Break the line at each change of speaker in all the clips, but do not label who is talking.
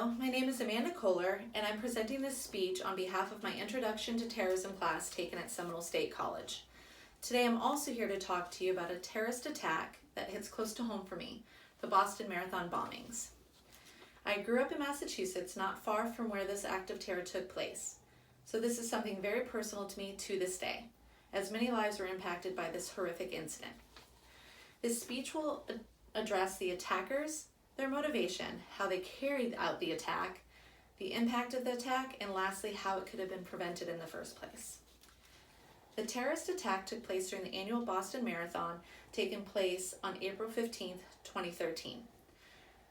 Hello, my name is Amanda Kohler, and I'm presenting this speech on behalf of my Introduction to Terrorism class taken at Seminole State College. Today I'm also here to talk to you about a terrorist attack that hits close to home for me, the Boston Marathon bombings. I grew up in Massachusetts, not far from where this act of terror took place, so this is something very personal to me to this day, as many lives were impacted by this horrific incident. This speech will address the attackers, their motivation, how they carried out the attack, the impact of the attack, and lastly, how it could have been prevented in the first place. The terrorist attack took place during the annual Boston Marathon, taking place on April 15, 2013.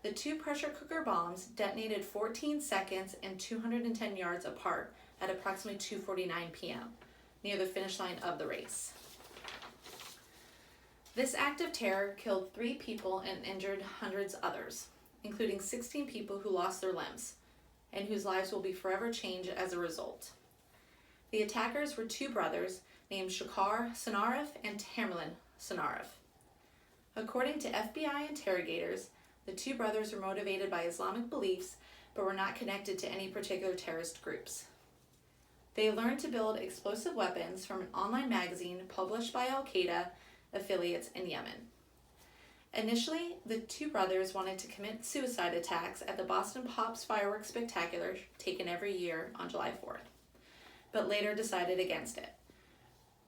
The two pressure cooker bombs detonated 14 seconds and 210 yards apart at approximately 2:49 p.m., near the finish line of the race. This act of terror killed 3 people and injured hundreds others, including 16 people who lost their limbs, and whose lives will be forever changed as a result. The attackers were 2 brothers named Shekhar Sanarif and Tamerlan Sanarif. According to FBI interrogators, the 2 brothers were motivated by Islamic beliefs, but were not connected to any particular terrorist groups. They learned to build explosive weapons from an online magazine published by Al-Qaeda affiliates in Yemen. Initially, the 2 brothers wanted to commit suicide attacks at the Boston Pops fireworks spectacular taken every year on July 4th, but later decided against it.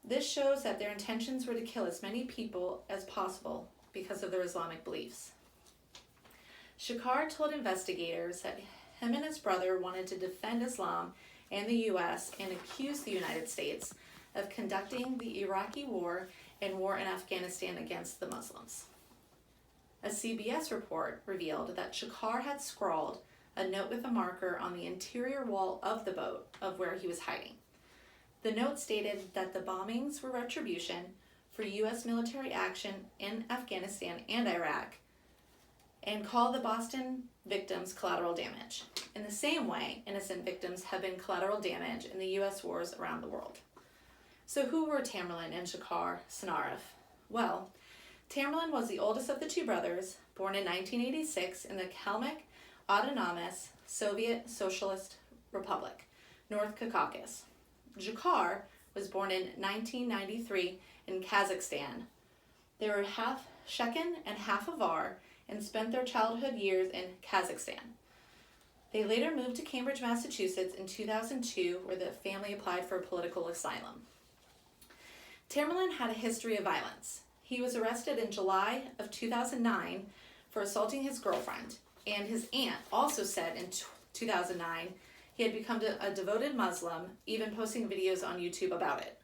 This shows that their intentions were to kill as many people as possible because of their Islamic beliefs. Shekhar told investigators that him and his brother wanted to defend Islam and the U.S. and accused the United States of conducting the Iraqi war and war in Afghanistan against the Muslims. A CBS report revealed that Shekhar had scrawled a note with a marker on the interior wall of the boat of where he was hiding. The note stated that the bombings were retribution for U.S. military action in Afghanistan and Iraq, and called the Boston victims collateral damage. In the same way, innocent victims have been collateral damage in the U.S. wars around the world. So who were Tamerlan and Shekhar Sanarif? Well, Tamerlan was the oldest of the 2 brothers, born in 1986 in the Kalmyk Autonomous Soviet Socialist Republic, North Caucasus. Shekhar was born in 1993 in Kazakhstan. They were half Chechen and half Avar and spent their childhood years in Kazakhstan. They later moved to Cambridge, Massachusetts in 2002, where the family applied for political asylum. Tamerlan had a history of violence. He was arrested in July of 2009 for assaulting his girlfriend, and his aunt also said in 2009 he had become a devoted Muslim, even posting videos on YouTube about it.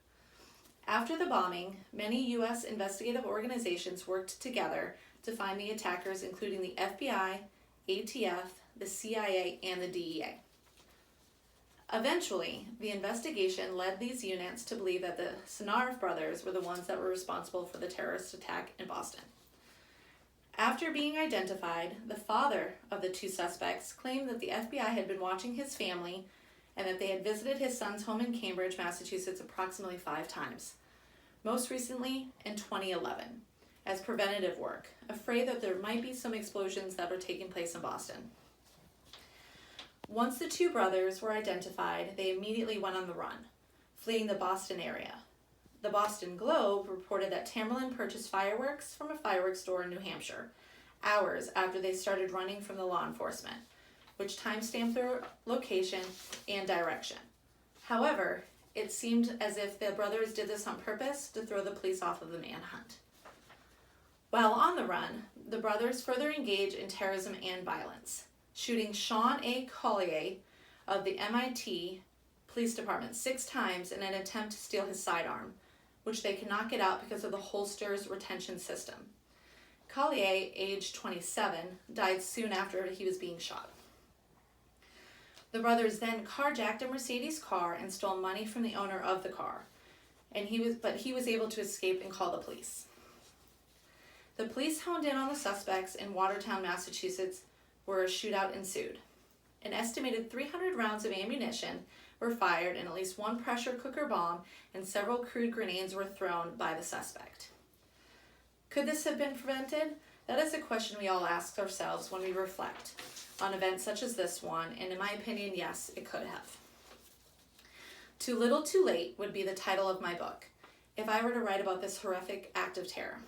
After the bombing, many U.S. investigative organizations worked together to find the attackers, including the FBI, ATF, the CIA, and the DEA. Eventually, the investigation led these units to believe that the Sanarif brothers were the ones that were responsible for the terrorist attack in Boston. After being identified, the father of the 2 suspects claimed that the FBI had been watching his family and that they had visited his son's home in Cambridge, Massachusetts approximately 5 times, most recently in 2011, as preventative work, afraid that there might be some explosions that were taking place in Boston. Once the 2 brothers were identified, they immediately went on the run, fleeing the Boston area. The Boston Globe reported that Tamerlan purchased fireworks from a fireworks store in New Hampshire, hours after they started running from the law enforcement, which timestamped their location and direction. However, it seemed as if the brothers did this on purpose to throw the police off of the manhunt. While on the run, the brothers further engaged in terrorism and violence, shooting Sean A. Collier of the MIT Police Department 6 times in an attempt to steal his sidearm, which they could not get out because of the holster's retention system. Collier, aged 27, died soon after he was being shot. The brothers then carjacked a Mercedes car and stole money from the owner of the car, but he was able to escape and call the police. The police honed in on the suspects in Watertown, Massachusetts, where a shootout ensued. An estimated 300 rounds of ammunition were fired and at least 1 pressure cooker bomb and several crude grenades were thrown by the suspect. Could this have been prevented? That is a question we all ask ourselves when we reflect on events such as this one, and in my opinion, yes, it could have. Too Little Too Late would be the title of my book if I were to write about this horrific act of terror.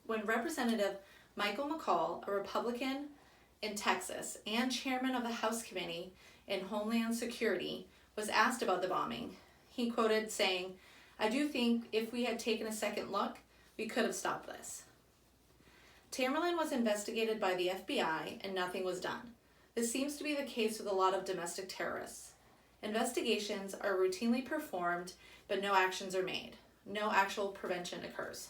When Representative Michael McCall, a Republican in Texas and chairman of the House Committee in Homeland Security, was asked about the bombing, he quoted saying, "I do think if we had taken a second look, we could have stopped this." Tamerlan was investigated by the FBI and nothing was done. This seems to be the case with a lot of domestic terrorists. Investigations are routinely performed, but no actions are made. No actual prevention occurs.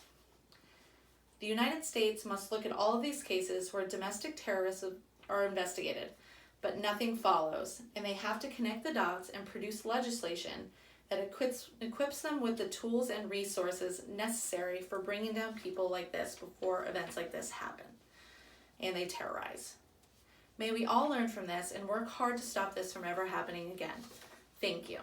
The United States must look at all of these cases where domestic terrorists are investigated, but nothing follows, and they have to connect the dots and produce legislation that equips them with the tools and resources necessary for bringing down people like this before events like this happen, and they terrorize. May we all learn from this and work hard to stop this from ever happening again. Thank you.